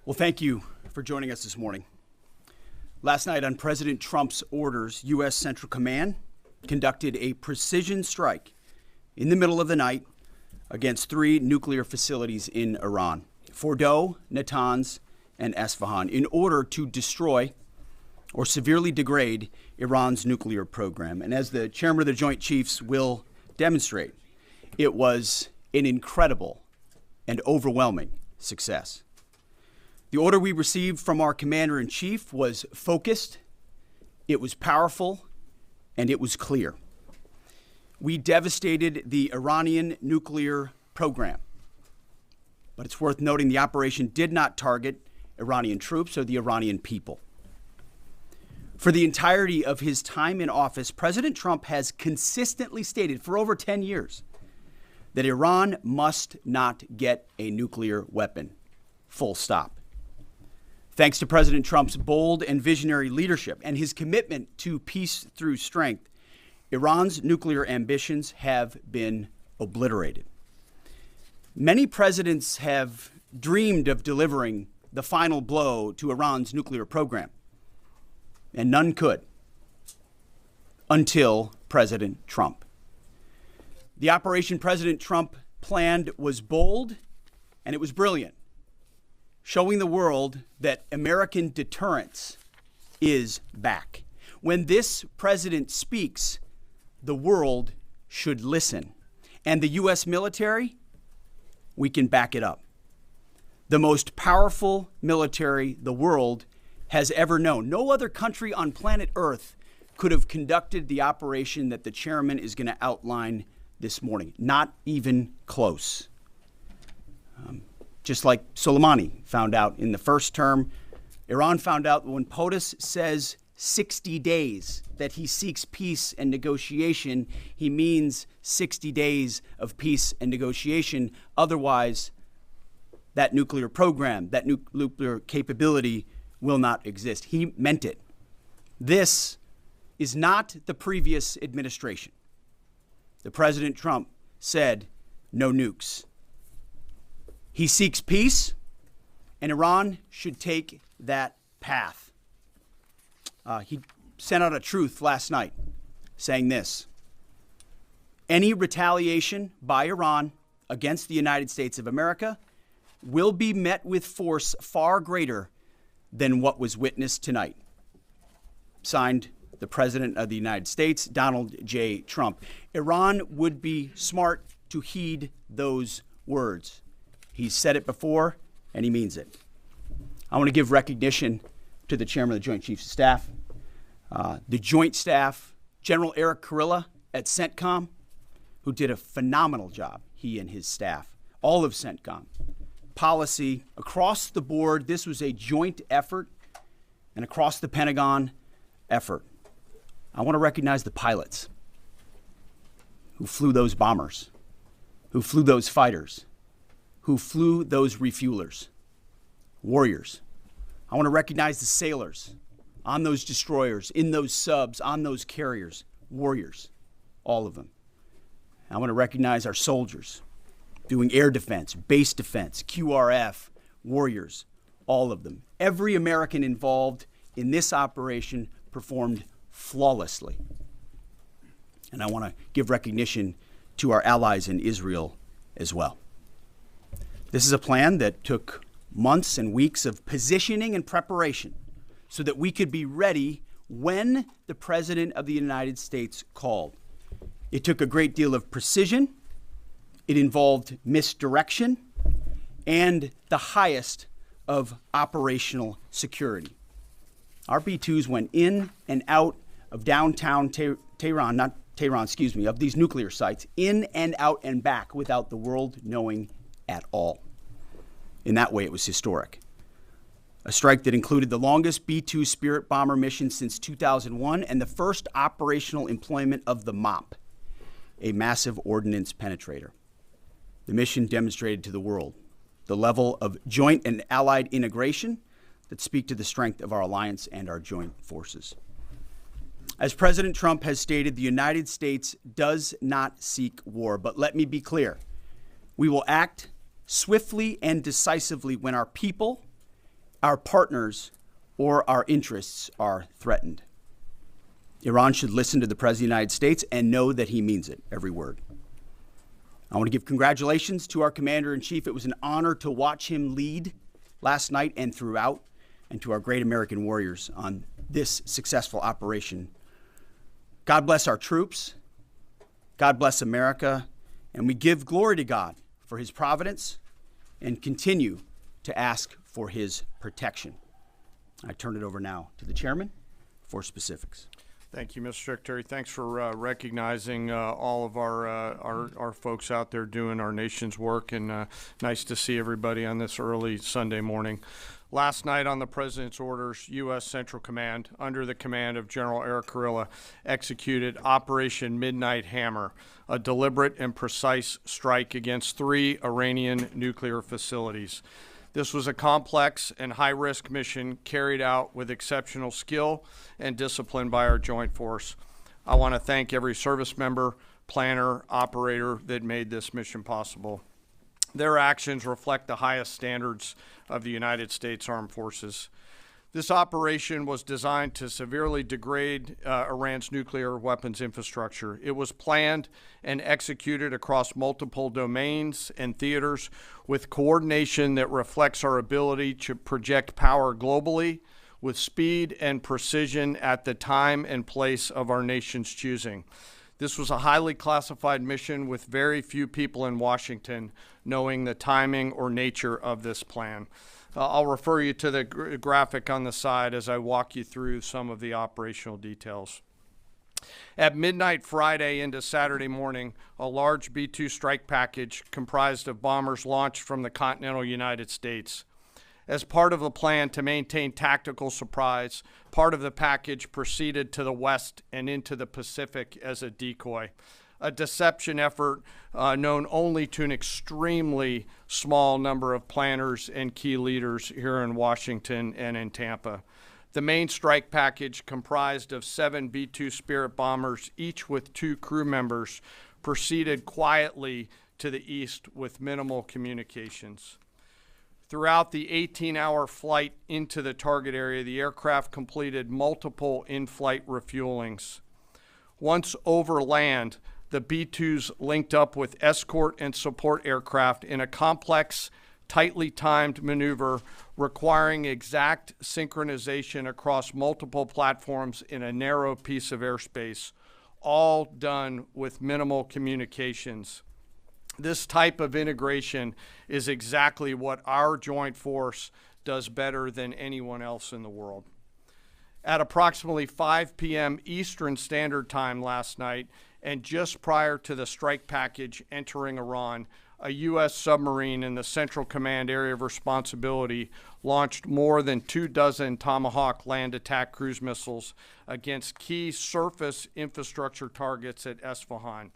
Well, thank you for joining us this morning. Last night, on President Trump's orders, U.S. Central Command conducted a precision strike in the middle of the night against 3 nuclear facilities in Iran, Fordow, Natanz, and Esfahan, in order to destroy or severely degrade Iran's nuclear program. And as the chairman of the Joint Chiefs will demonstrate, it was an incredible and overwhelming success. The order we received from our commander-in-chief was focused, it was powerful, and it was clear. We devastated the Iranian nuclear program. But it's worth noting the operation did not target Iranian troops or the Iranian people. For the entirety of his time in office, President Trump has consistently stated for over 10 years that Iran must not get a nuclear weapon. Full stop. Thanks to President Trump's bold and visionary leadership and his commitment to peace through strength, Iran's nuclear ambitions have been obliterated. Many presidents have dreamed of delivering the final blow to Iran's nuclear program, and none could until President Trump. The operation President Trump planned was bold and it was brilliant, showing the world that American deterrence is back. When this president speaks, the world should listen. And the U.S. military, we can back it up. The most powerful military the world has ever known. No other country on planet Earth could have conducted the operation that the chairman is going to outline this morning. Not even close. Just like Soleimani found out in the first term, Iran found out when POTUS says 60 days that he seeks peace and negotiation, he means 60 days of peace and negotiation. Otherwise, that nuclear program, that nuclear capability will not exist. He meant it. This is not the previous administration. The President Trump said no nukes. He seeks peace, and Iran should take that path. He sent out a truth last night saying this: any retaliation by Iran against the United States of America will be met with force far greater than what was witnessed tonight. Signed, the President of the United States, Donald J. Trump. Iran would be smart to heed those words. He's said it before, and he means it. I want to give recognition to the chairman of the Joint Chiefs of Staff, the Joint Staff, General Eric Kurilla at CENTCOM, who did a phenomenal job, he and his staff, all of CENTCOM. Policy across the board, this was a joint effort, and across the Pentagon effort. I want to recognize the pilots who flew those bombers, who flew those fighters, who flew those refuelers, warriors. I want to recognize the sailors on those destroyers, in those subs, on those carriers, warriors, all of them. I want to recognize our soldiers doing air defense, base defense, QRF, warriors, all of them. Every American involved in this operation performed flawlessly. And I want to give recognition to our allies in Israel as well. This is a plan that took months and weeks of positioning and preparation so that we could be ready when the President of the United States called. It took a great deal of precision. It involved misdirection and the highest of operational security. Our B-2s went in and out of downtown Tehran, of these nuclear sites, in and out and back without the world knowing at all. In that way, it was historic. A strike that included the longest B-2 Spirit bomber mission since 2001 and the first operational employment of the MOP, a massive ordnance penetrator. The mission demonstrated to the world the level of joint and allied integration that speak to the strength of our alliance and our joint forces. As President Trump has stated, the United States does not seek war, but let me be clear. We will act swiftly and decisively when our people, our partners, or our interests are threatened. Iran should listen to the President of the United States and know that he means it, every word. I want to give congratulations to our Commander-in-Chief. It was an honor to watch him lead last night and throughout, and to our great American warriors on this successful operation. God bless our troops. God bless America. And we give glory to God for his providence and continue to ask for his protection. I turn it over now to the chairman for specifics. Thank you, Mr. Secretary. Thanks for recognizing all of our folks out there doing our nation's work, and nice to see everybody on this early Sunday morning. Last night on the President's orders, U.S. Central Command, under the command of General Eric Kurilla, executed Operation Midnight Hammer, a deliberate and precise strike against 3 Iranian nuclear facilities. This was a complex and high-risk mission carried out with exceptional skill and discipline by our joint force. I want to thank every service member, planner, operator that made this mission possible. Their actions reflect the highest standards of the United States Armed Forces. This operation was designed to severely degrade Iran's nuclear weapons infrastructure. It was planned and executed across multiple domains and theaters with coordination that reflects our ability to project power globally with speed and precision at the time and place of our nation's choosing. This was a highly classified mission with very few people in Washington knowing the timing or nature of this plan. I'll refer you to the graphic on the side as I walk you through some of the operational details. At midnight Friday into Saturday morning, a large B-2 strike package comprised of bombers launched from the continental United States. As part of the plan to maintain tactical surprise, part of the package proceeded to the west and into the Pacific as a decoy, a deception effort known only to an extremely small number of planners and key leaders here in Washington and in Tampa. The main strike package, comprised of 7 B-2 Spirit bombers, each with 2 crew members, proceeded quietly to the east with minimal communications. Throughout the 18-hour flight into the target area, the aircraft completed multiple in-flight refuelings. Once over land, the B-2s linked up with escort and support aircraft in a complex, tightly timed maneuver requiring exact synchronization across multiple platforms in a narrow piece of airspace, all done with minimal communications. This type of integration is exactly what our joint force does better than anyone else in the world. At approximately 5 p.m. Eastern Standard Time last night, and just prior to the strike package entering Iran, a U.S. submarine in the Central Command area of responsibility launched more than 24 Tomahawk land attack cruise missiles against key surface infrastructure targets at Esfahan.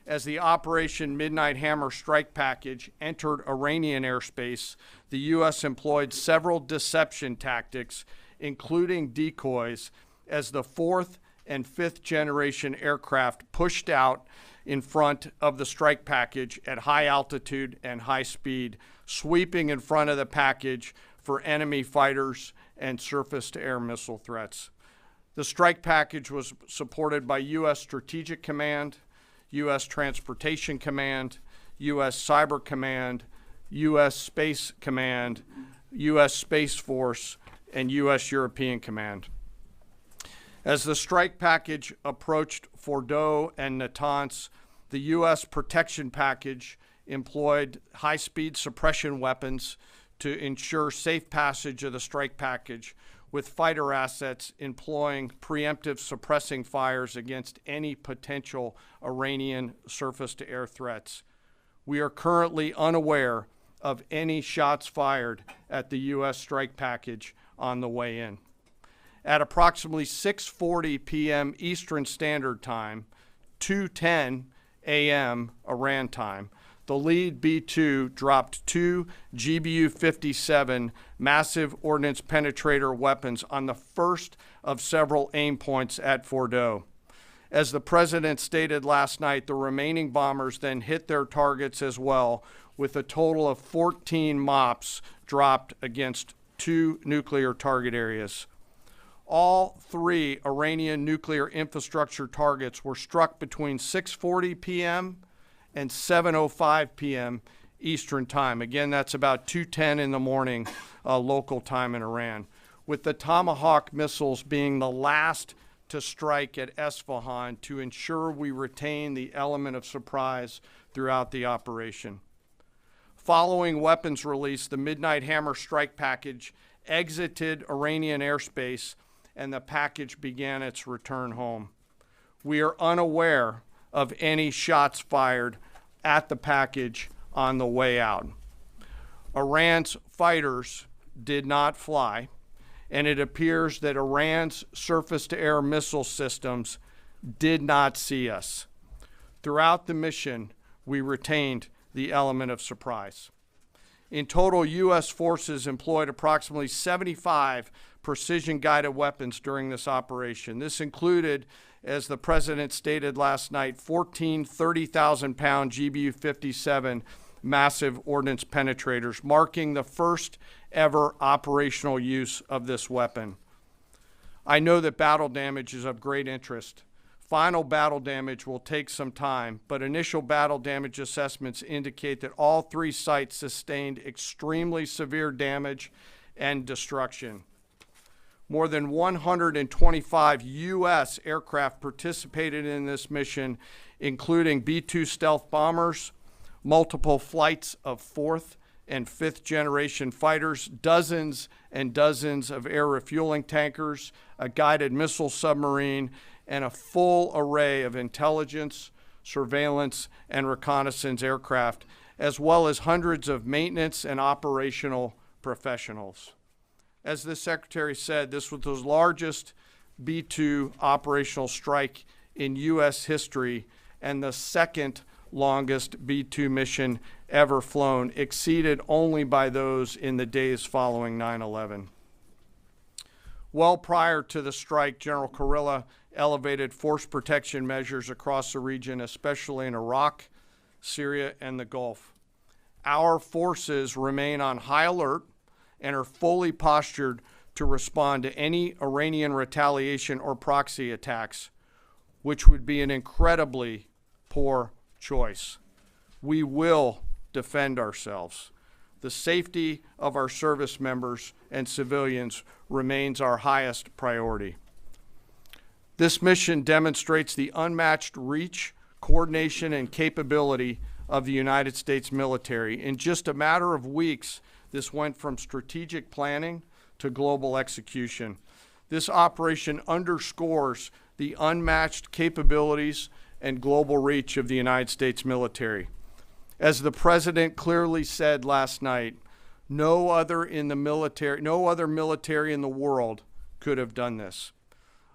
As the Operation Midnight Hammer strike package entered Iranian airspace, the U.S. employed several deception tactics, including decoys, as the 4th and 5th generation aircraft pushed out in front of the strike package at high altitude and high speed, sweeping in front of the package for enemy fighters and surface-to-air missile threats. The strike package was supported by U.S. Strategic Command, U.S. Transportation Command, U.S. Cyber Command, U.S. Space Command, U.S. Space Force, and U.S. European Command. As the strike package approached Fordo and Natanz, the U.S. protection package employed high-speed suppression weapons to ensure safe passage of the strike package, with fighter assets employing preemptive suppressing fires against any potential Iranian surface-to-air threats. We are currently unaware of any shots fired at the U.S. strike package on the way in. At approximately 6:40 p.m. Eastern Standard Time, 2:10 a.m. Iran time, the lead B-2 dropped 2 GBU-57 massive ordnance penetrator weapons on the first of several aim points at Fordo. As the president stated last night, the remaining bombers then hit their targets as well, with a total of 14 MOPs dropped against 2 nuclear target areas. All 3 Iranian nuclear infrastructure targets were struck between 6:40 p.m. and 7:05 p.m. Eastern Time. Again, that's about 2:10 in the morning local time in Iran, with the Tomahawk missiles being the last to strike at Esfahan to ensure we retain the element of surprise throughout the operation. Following weapons release, the Midnight Hammer strike package exited Iranian airspace and the package began its return home. We are unaware of any shots fired at the package on the way out. Iran's fighters did not fly, and it appears that Iran's surface-to-air missile systems did not see us. Throughout the mission, we retained the element of surprise. In total, U.S. forces employed approximately 75 precision-guided weapons during this operation. This included, as the president stated last night, 14 30,000-pound GBU-57 massive ordnance penetrators, marking the first ever operational use of this weapon. I know that battle damage is of great interest. Final battle damage will take some time, but initial battle damage assessments indicate that all 3 sites sustained extremely severe damage and destruction. More than 125 U.S. aircraft participated in this mission, including B-2 stealth bombers, multiple flights of 4th and 5th generation fighters, dozens and dozens of air refueling tankers, a guided missile submarine, and a full array of intelligence, surveillance, and reconnaissance aircraft, as well as hundreds of maintenance and operational professionals. As the Secretary said, this was the largest B-2 operational strike in U.S. history and the second longest B-2 mission ever flown, exceeded only by those in the days following 9/11. Well prior to the strike, General Kurilla elevated force protection measures across the region, especially in Iraq, Syria, and the Gulf. Our forces remain on high alert and are fully postured to respond to any Iranian retaliation or proxy attacks, which would be an incredibly poor choice. We will defend ourselves. The safety of our service members and civilians remains our highest priority. This mission demonstrates the unmatched reach, coordination, and capability of the United States military. In just a matter of weeks, this went from strategic planning to global execution. This operation underscores the unmatched capabilities and global reach of the United States military. As the president clearly said last night, no other military in the world could have done this.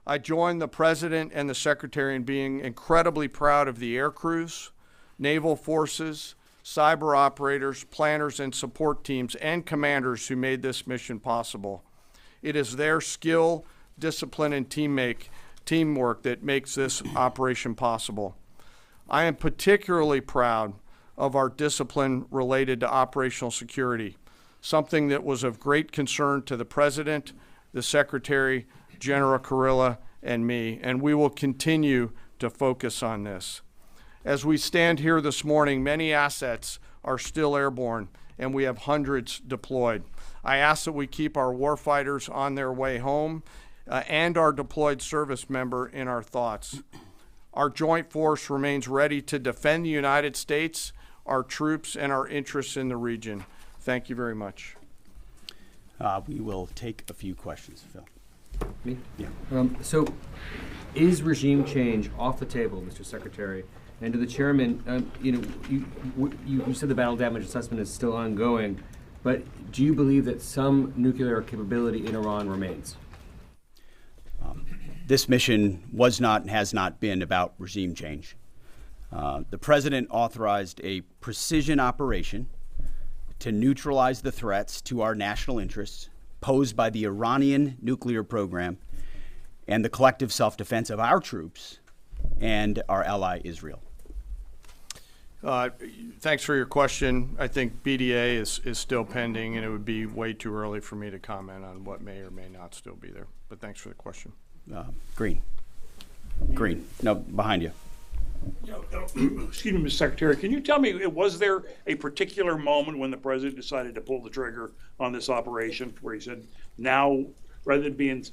I join the president and the secretary in being incredibly proud of the air crews, naval forces, cyber operators, planners, and support teams, and commanders who made this mission possible. It is their skill, discipline, and teamwork that makes this operation possible. I am particularly proud of our discipline related to operational security, something that was of great concern to the president, the secretary, General Kurilla, and me, and we will continue to focus on this. As we stand here this morning, many assets are still airborne, and we have hundreds deployed. I ask that we keep our warfighters on their way home and our deployed service member in our thoughts. Our joint force remains ready to defend the United States, our troops, and our interests in the region. Thank you very much. We will take a few questions, Phil. Me? Yeah. So, is regime change off the table, Mr. Secretary? And to the chairman, you said the battle damage assessment is still ongoing, but do you believe that some nuclear capability in Iran remains? This mission was not and has not been about regime change. The president authorized a precision operation to neutralize the threats to our national interests posed by the Iranian nuclear program and the collective self-defense of our troops and our ally Israel. Thanks for your question. I think BDA is still pending, and it would be way too early for me to comment on what may or may not still be there. But thanks for the question. Green. No, behind you. Excuse me, Mr. Secretary, can you tell me, was there a particular moment when the president decided to pull the trigger on this operation where he said, now, rather than being,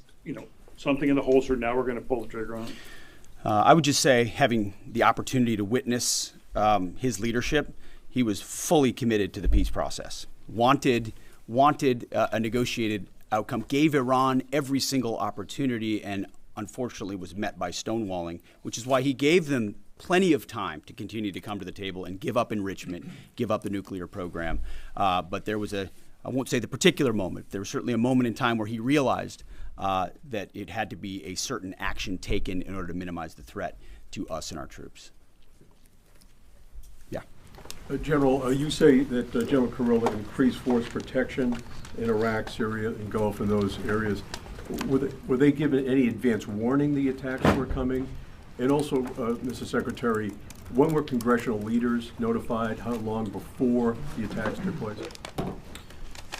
something in the holster, now we're going to pull the trigger on it? I would just say, having the opportunity to witness his leadership, he was fully committed to the peace process. Wanted a negotiated outcome, gave Iran every single opportunity, and unfortunately was met by stonewalling, which is why he gave them plenty of time to continue to come to the table and give up enrichment, give up the nuclear program. But there was I won't say the particular moment, there was certainly a moment in time where he realized that it had to be a certain action taken in order to minimize the threat to us and our troops. Yeah. General, you say that General Kurilla increased force protection in Iraq, Syria, and Gulf, in those areas. Were they given any advance warning the attacks were coming? And also, Mr. Secretary, when were congressional leaders notified? How long before the attacks took place?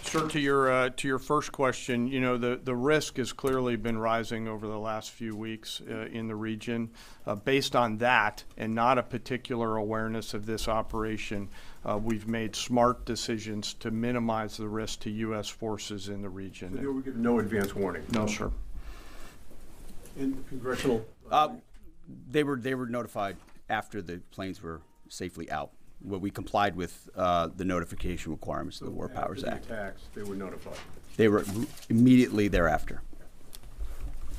Sir, to your first question, the risk has clearly been rising over the last few weeks in the region. Based on that, and not a particular awareness of this operation, we've made smart decisions to minimize the risk to U.S. forces in the region. So they were given no advance warning? No, sir. And congressional? They were notified after the planes were safely out. Well, we complied with the notification requirements of the War Powers Act. After the attacks, they were notified? They were immediately thereafter.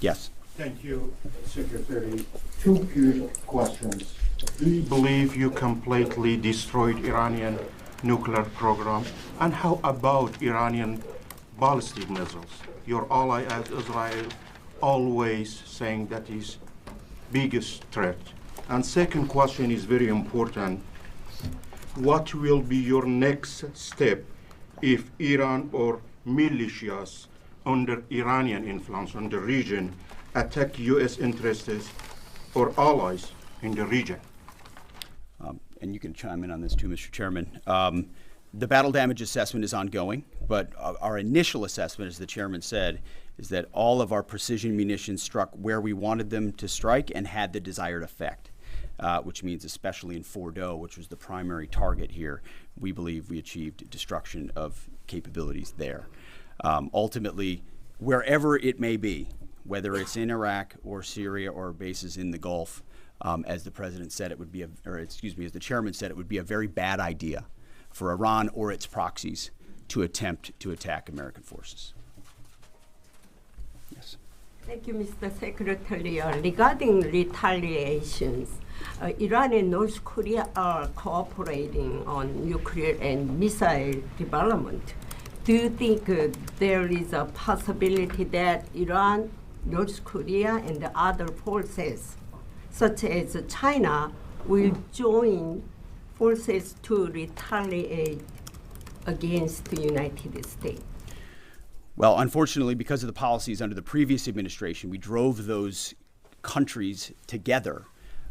Yes. Thank you, Secretary. Two quick questions. Do you believe you completely destroyed Iranian nuclear program? And how about Iranian ballistic missiles? Your ally as Israel always saying that is biggest threat. And second question is very important. What will be your next step if Iran or militias under Iranian influence in the region attack U.S. interests or allies in the region? And you can chime in on this too, Mr. Chairman. The battle damage assessment is ongoing, but our initial assessment, as the chairman said, is that all of our precision munitions struck where we wanted them to strike and had the desired effect. Which means especially in Fordo, which was the primary target here, we believe we achieved destruction of capabilities there. Ultimately, wherever it may be, whether it's in Iraq or Syria or bases in the Gulf, as the president said, it would be, as the chairman said, it would be a very bad idea for Iran or its proxies to attempt to attack American forces. Yes. Thank you, Mr. Secretary. Regarding retaliations, Iran and North Korea are cooperating on nuclear and missile development. Do you think there is a possibility that Iran, North Korea, and the other forces, such as China, will join forces to retaliate against the United States? Well, unfortunately, because of the policies under the previous administration, we drove those countries together,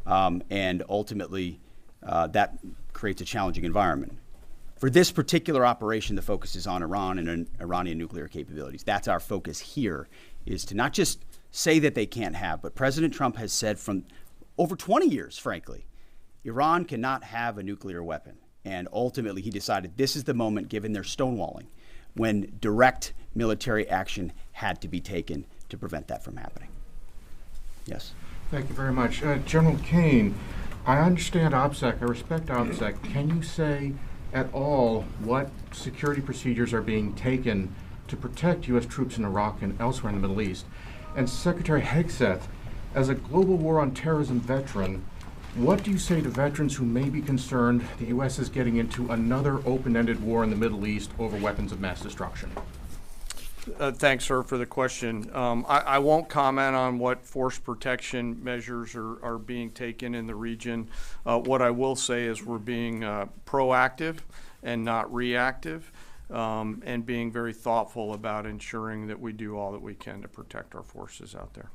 and ultimately that creates a challenging environment. For this particular operation, the focus is on Iran and Iranian nuclear capabilities. That's our focus here, is to not just say that they can't have, but President Trump has said from over 20 years, frankly, Iran cannot have a nuclear weapon. And ultimately, he decided this is the moment, given their stonewalling, when direct military action had to be taken to prevent that from happening. Yes. Thank you very much. General Caine, I understand OPSEC, I respect OPSEC. Can you say at all what security procedures are being taken to protect U.S. troops in Iraq and elsewhere in the Middle East? And Secretary Hegseth, as a global war on terrorism veteran, what do you say to veterans who may be concerned the U.S. is getting into another open-ended war in the Middle East over weapons of mass destruction? Thanks, sir, for the question. I won't comment on what force protection measures are being taken in the region. What I will say is we're being proactive and not reactive, and being very thoughtful about ensuring that we do all that we can to protect our forces out there.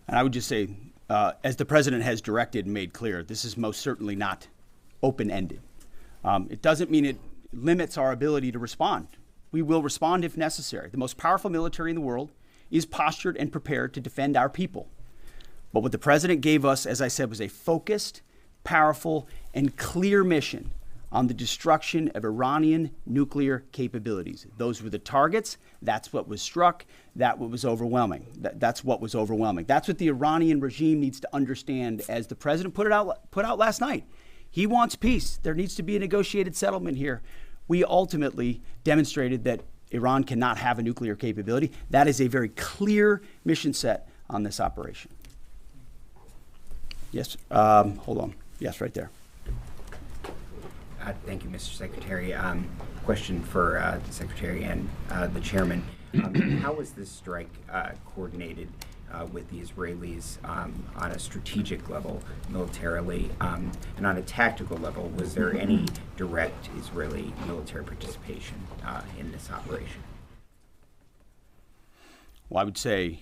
And I would just say as the president has directed and made clear, this is most certainly not open-ended. It doesn't mean it limits our ability to respond. We will respond if necessary. The most powerful military in the world is postured and prepared to defend our people. But what the president gave us, as I said, was a focused, powerful, and clear mission on the destruction of Iranian nuclear capabilities. Those were the targets. That's what was struck. That's what was overwhelming. That's what was overwhelming. That's what the Iranian regime needs to understand, as the president put out last night. He wants peace. There needs to be a negotiated settlement here. We ultimately demonstrated that Iran cannot have a nuclear capability. That is a very clear mission set on this operation. Yes, hold on. Yes, right there. Thank you, Mr. Secretary. Question for the Secretary and the Chairman. How was this strike coordinated with the Israelis on a strategic level, militarily, and on a tactical level? Was there any direct Israeli military participation in this operation? Well, I would say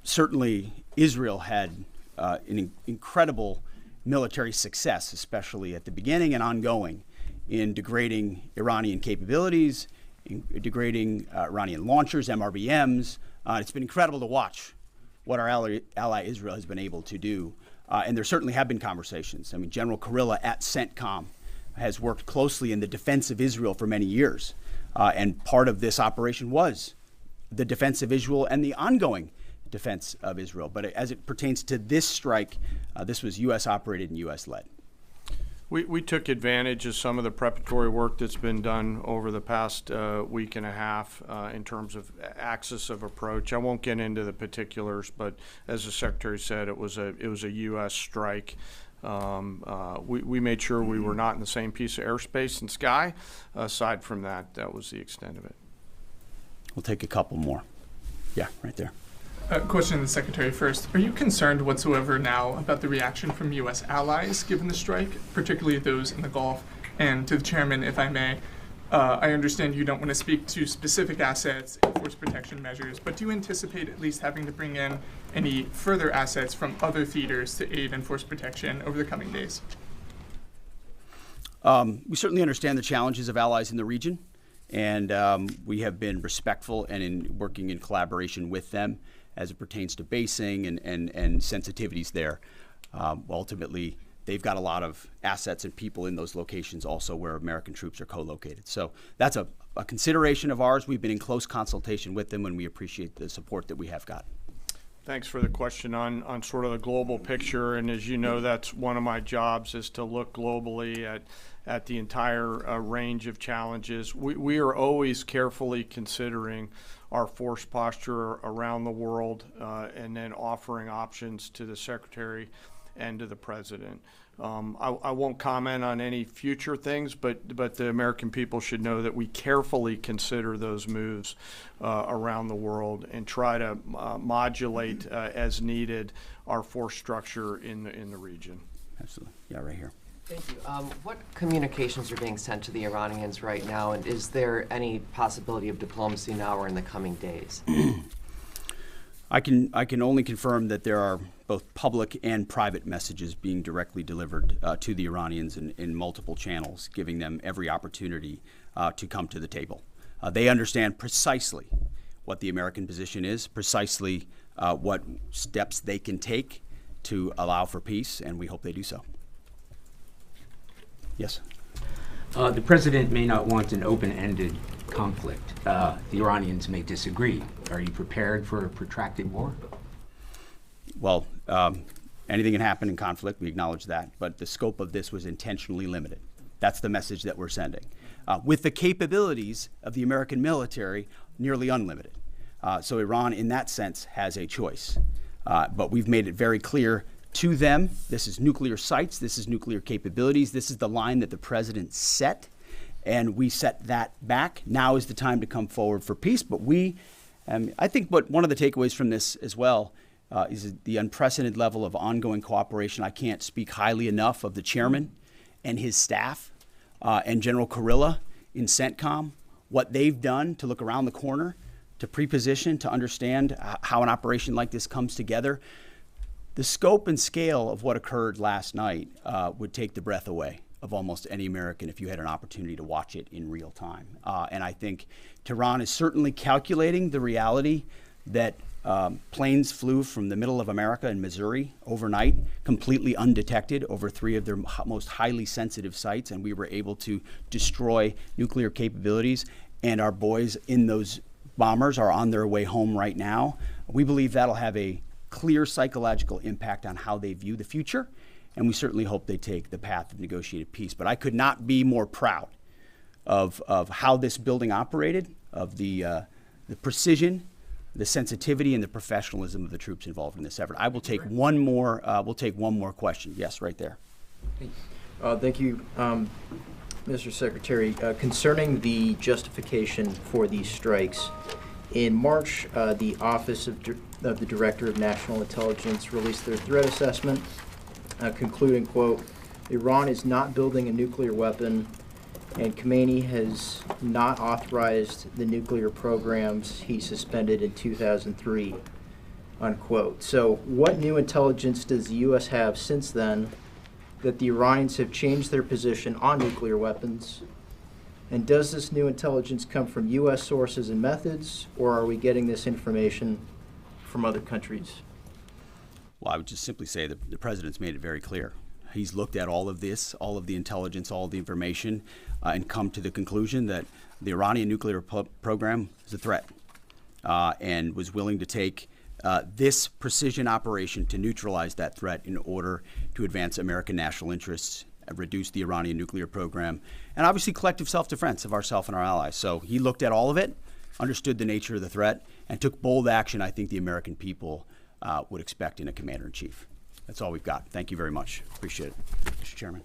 certainly Israel had an incredible military success, especially at the beginning and ongoing, in degrading Iranian capabilities, in degrading Iranian launchers, MRBMs. It's been incredible to watch what our ally Israel has been able to do. And there certainly have been conversations. I mean, General Kurilla at CENTCOM has worked closely in the defense of Israel for many years. And part of this operation was the defense of Israel and the ongoing defense of Israel. But as it pertains to this strike, this was U.S. operated and U.S. led. We took advantage of some of the preparatory work that's been done over the past week and a half in terms of axis of approach. I won't get into the particulars, but as the Secretary said, it was a U.S. strike. We made sure we were not in the same piece of airspace and sky. Aside from that, that was the extent of it. We'll take a couple more. Yeah, right there. Question to the Secretary first. Are you concerned whatsoever now about the reaction from U.S. allies given the strike, particularly those in the Gulf? And to the Chairman, if I may, I understand you don't want to speak to specific assets and force protection measures, but do you anticipate at least having to bring in any further assets from other theaters to aid in force protection over the coming days? We certainly understand the challenges of allies in the region, and we have been respectful and in working in collaboration with them as it pertains to basing and sensitivities there. Ultimately, they've got a lot of assets and people in those locations also where American troops are co-located. So that's a consideration of ours. We've been in close consultation with them, and we appreciate the support that we have got. Thanks for the question on sort of the global picture. And as you know, that's one of my jobs, is to look globally at the entire range of challenges. We are always carefully considering our force posture around the world and then offering options to the Secretary and to the President. I won't comment on any future things, but the American people should know that we carefully consider those moves around the world and try to modulate as needed our force structure in the region. Absolutely. Yeah, right here. Thank you. What communications are being sent to the Iranians right now, and is there any possibility of diplomacy now or in the coming days? I can only confirm that there are both public and private messages being directly delivered to the Iranians in multiple channels, giving them every opportunity to come to the table. They understand precisely what the American position is, precisely what steps they can take to allow for peace, and we hope they do so. Yes. The president may not want an open-ended conflict. The Iranians may disagree. Are you prepared for a protracted war? Well, anything can happen in conflict. We acknowledge that. But the scope of this was intentionally limited. That's the message that we're sending. With the capabilities of the American military, nearly unlimited. So Iran, in that sense, has a choice. But we've made it very clear to them, this is nuclear sites, this is nuclear capabilities, this is the line that the president set, and we set that back. Now is the time to come forward for peace. But I think one of the takeaways from this as well is the unprecedented level of ongoing cooperation. I can't speak highly enough of the chairman and his staff and General Kurilla in CENTCOM, what they've done to look around the corner, to pre-position, to understand how an operation like this comes together. The scope and scale of what occurred last night would take the breath away of almost any American if you had an opportunity to watch it in real time. And I think Tehran is certainly calculating the reality that planes flew from the middle of America in Missouri overnight, completely undetected over 3 of their most highly sensitive sites, and we were able to destroy nuclear capabilities. And our boys in those bombers are on their way home right now. We believe that'll have a clear psychological impact on how they view the future, and we certainly hope they take the path of negotiated peace. But I could not be more proud of how this building operated, of the precision, the sensitivity, and the professionalism of the troops involved in this effort. I will take one more. We'll take one more question. Yes, right there. Thank you, Mr. Secretary. Concerning the justification for these strikes, in March, the Office of the Director of National Intelligence released their threat assessment, concluding, quote, Iran is not building a nuclear weapon, and Khamenei has not authorized the nuclear programs he suspended in 2003, unquote. So what new intelligence does the U.S. have since then that the Iranians have changed their position on nuclear weapons? And does this new intelligence come from U.S. sources and methods, or are we getting this information from other countries? Well, I would just simply say that the president's made it very clear. He's looked at all of this, all of the intelligence, all of the information, and come to the conclusion that the Iranian nuclear program is a threat, and was willing to take this precision operation to neutralize that threat in order to advance American national interests, reduce the Iranian nuclear program, and obviously collective self-defense of ourselves and our allies. So he looked at all of it, understood the nature of the threat, and took bold action I think the American people would expect in a commander-in-chief. That's all we've got. Thank you very much. Appreciate it, Mr. Chairman.